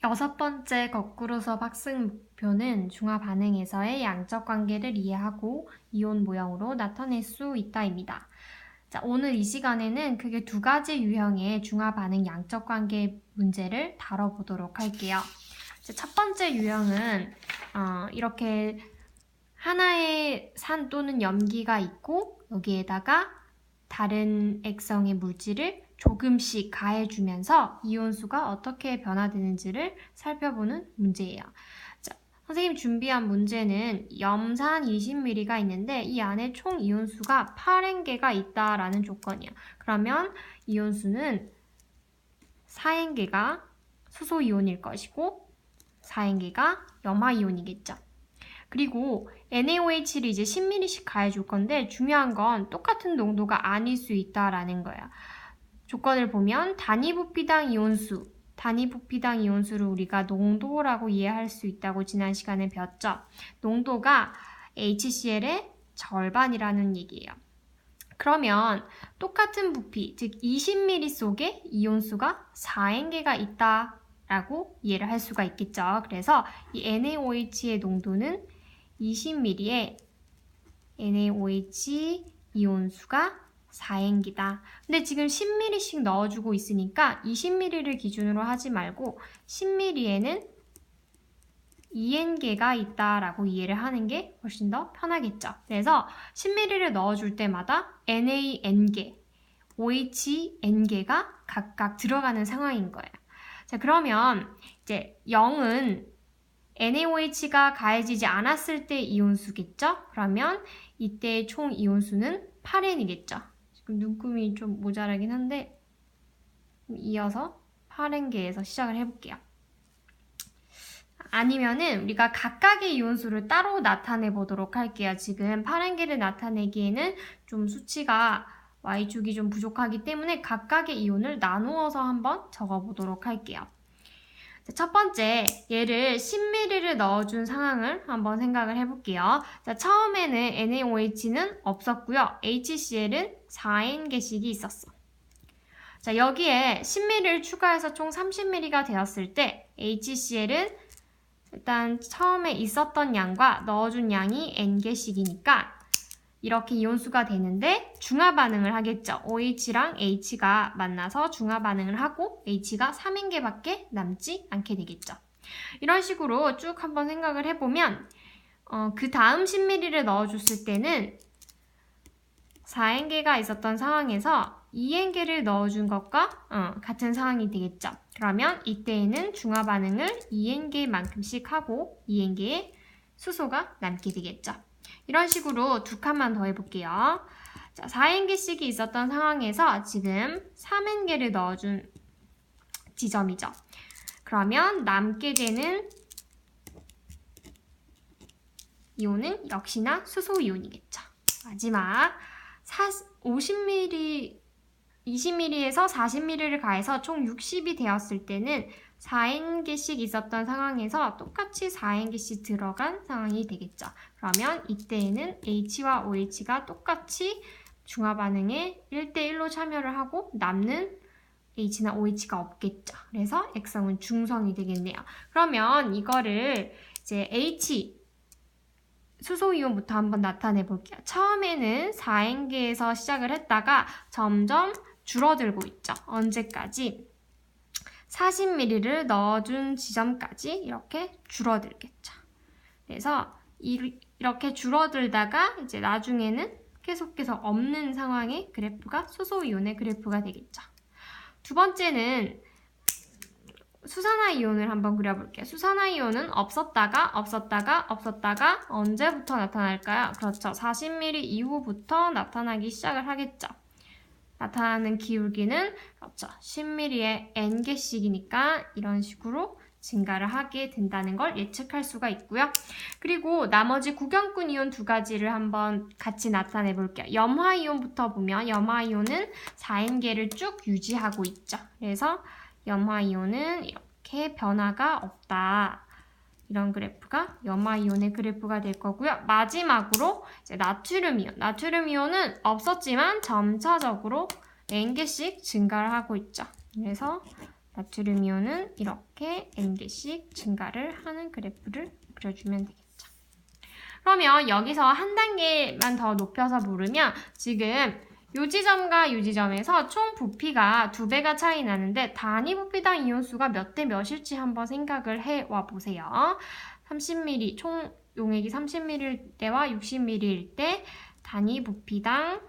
여섯 번째 거꾸로 수업 학습 목표는 중화 반응에서의 양적 관계를 이해하고 이온 모형으로 나타낼 수 있다입니다. 자, 오늘 이 시간에는 크게 두 가지 유형의 중화 반응 양적 관계 문제를 다뤄보도록 할게요. 자, 첫 번째 유형은 이렇게 하나의 산 또는 염기가 있고 여기에다가 다른 액성의 물질을 조금씩 가해주면서 이온수가 어떻게 변화되는지를 살펴보는 문제예요. 자, 선생님 준비한 문제는 염산 20ml가 있는데 이 안에 총 이온수가 8N개가 있다라는 조건이에요. 그러면 이온수는 4N개가 수소이온일 것이고 4N개가 염화이온이겠죠. 그리고 NaOH를 이제 10ml씩 가해줄 건데 중요한 건 똑같은 농도가 아닐 수 있다라는 거야. 조건을 보면 단위 부피당 이온수를 우리가 농도라고 이해할 수 있다고 지난 시간에 배웠죠. 농도가 HCl의 절반이라는 얘기예요. 그러면 똑같은 부피, 즉 20ml 속에 이온수가 4N개가 있다라고 이해를 할 수가 있겠죠. 그래서 이 NaOH의 농도는 20ml에 NaOH 이온수가 4N기다. 근데 지금 10ml씩 넣어주고 있으니까 20ml를 기준으로 하지 말고 10ml에는 2N개가 있다라고 이해를 하는 게 훨씬 더 편하겠죠. 그래서 10ml를 넣어줄 때마다 NaN개, OHN개가 각각 들어가는 상황인 거예요. 자, 그러면 이제 0은 NaOH가 가해지지 않았을 때 이온수겠죠? 그러면 이때 총 이온수는 8N이겠죠? 지금 눈금이 좀 모자라긴 한데 이어서 8N개에서 시작을 해볼게요. 아니면은 우리가 각각의 이온수를 따로 나타내 보도록 할게요. 지금 8N개를 나타내기에는 좀 수치가 Y축이 좀 부족하기 때문에 각각의 이온을 나누어서 한번 적어보도록 할게요. 첫 번째, 얘를 10ml를 넣어준 상황을 한번 생각을 해볼게요. 자, 처음에는 NaOH는 없었고요. HCl은 4N개씩이 있었어. 자, 여기에 10ml를 추가해서 총 30ml가 되었을 때 HCl은 일단 처음에 있었던 양과 넣어준 양이 N개씩이니까 이렇게 이온수가 되는데 중화 반응을 하겠죠. OH랑 H가 만나서 중화 반응을 하고 H가 3N개밖에 남지 않게 되겠죠. 이런 식으로 쭉 한번 생각을 해보면 그 다음 10ml를 넣어줬을 때는 4N개가 있었던 상황에서 2N개를 넣어준 것과 같은 상황이 되겠죠. 그러면 이때에는 중화 반응을 2N개만큼씩 하고 2N개의 수소가 남게 되겠죠. 이런 식으로 두 칸만 더 해볼게요. 자, 4N개씩이 있었던 상황에서 지금 3N개를 넣어준 지점이죠. 그러면 남게 되는 이온은 역시나 수소이온이겠죠. 마지막 20ml에서 40ml를 가해서 총 60이 되었을 때는 4N개씩 있었던 상황에서 똑같이 4N개씩 들어간 상황이 되겠죠. 그러면 이때에는 H와 OH가 똑같이 중화 반응에 1대1로 참여를 하고 남는 H나 OH가 없겠죠. 그래서 액성은 중성이 되겠네요. 그러면 이거를 이제 수소이온부터 한번 나타내 볼게요. 처음에는 4N개에서 시작을 했다가 점점 줄어들고 있죠. 언제까지? 40ml를 넣어준 지점까지 이렇게 줄어들겠죠. 그래서 이렇게 줄어들다가 이제 나중에는 계속해서 없는 상황의 그래프가 수소이온의 그래프가 되겠죠. 두 번째는 수산화이온을 한번 그려볼게요. 수산화이온은 없었다가 언제부터 나타날까요? 그렇죠. 40ml 이후부터 나타나기 시작을 하겠죠. 나타나는 기울기는 그렇죠. 10ml에 N개씩이니까 이런 식으로 증가를 하게 된다는 걸 예측할 수가 있고요. 그리고 나머지 구경꾼 이온 두 가지를 한번 같이 나타내 볼게요. 염화이온부터 보면 염화이온은 4N개를 쭉 유지하고 있죠. 그래서 염화이온은 이렇게 변화가 없다. 이런 그래프가 염화이온의 그래프가 될 거고요. 마지막으로 이제 나트륨이온은 없었지만 점차적으로 N개씩 증가를 하고 있죠. 그래서 나트륨 이온은 이렇게 n개씩 증가를 하는 그래프를 그려주면 되겠죠. 그러면 여기서 한 단계만 더 높여서 보르면 지금 요 지점과 요 지점에서 총 부피가 2배가 차이 나는데 단위 부피당 이온수가 몇 대 몇일지 한번 생각을 해와 보세요. 30ml, 총 용액이 30ml일 때와 60ml일 때 단위 부피당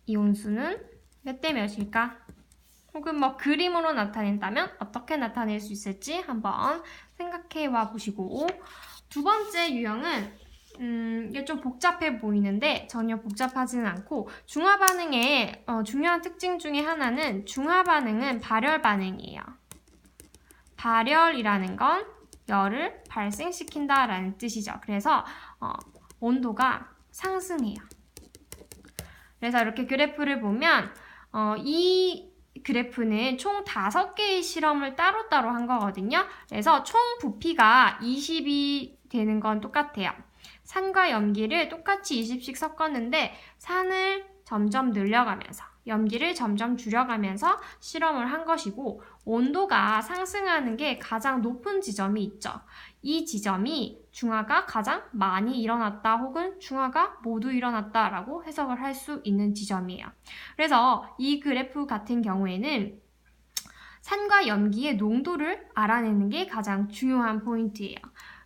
이온수는 몇 대 몇일까? 혹은 뭐 그림으로 나타낸다면 어떻게 나타낼 수 있을지 한번 생각해 와 보시고, 두 번째 유형은 이게 좀 복잡해 보이는데 전혀 복잡하지는 않고, 중화 반응의 중요한 특징 중에 하나는 중화 반응은 발열 반응이에요. 발열이라는 건 열을 발생시킨다라는 뜻이죠. 그래서 온도가 상승해요. 그래서 이렇게 그래프를 보면 이 그래프는 총 5개의 실험을 따로따로 한 거거든요. 그래서 총 부피가 20이 되는 건 똑같아요. 산과 염기를 똑같이 20씩 섞었는데 산을 점점 늘려가면서 염기를 점점 줄여가면서 실험을 한 것이고, 온도가 상승하는 게 가장 높은 지점이 있죠. 이 지점이 중화가 가장 많이 일어났다 혹은 중화가 모두 일어났다라고 해석을 할 수 있는 지점이에요. 그래서 이 그래프 같은 경우에는 산과 염기의 농도를 알아내는 게 가장 중요한 포인트예요.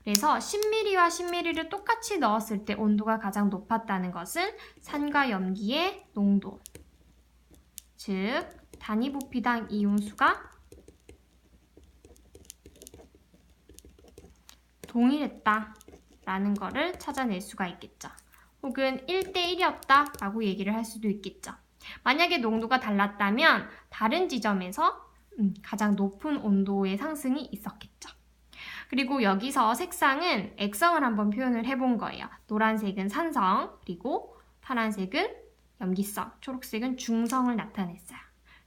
그래서 10ml와 10ml를 똑같이 넣었을 때 온도가 가장 높았다는 것은 산과 염기의 농도, 즉 단위 부피당 이온수가 동일했다라는 거를 찾아낼 수가 있겠죠. 혹은 1대1이었다 라고 얘기를 할 수도 있겠죠. 만약에 농도가 달랐다면 다른 지점에서 가장 높은 온도의 상승이 있었겠죠. 그리고 여기서 색상은 액성을 한번 표현을 해본 거예요. 노란색은 산성, 그리고 파란색은 염기성, 초록색은 중성을 나타냈어요.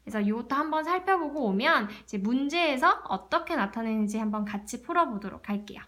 그래서 이것도 한번 살펴보고 오면 이제 문제에서 어떻게 나타내는지 한번 같이 풀어보도록 할게요.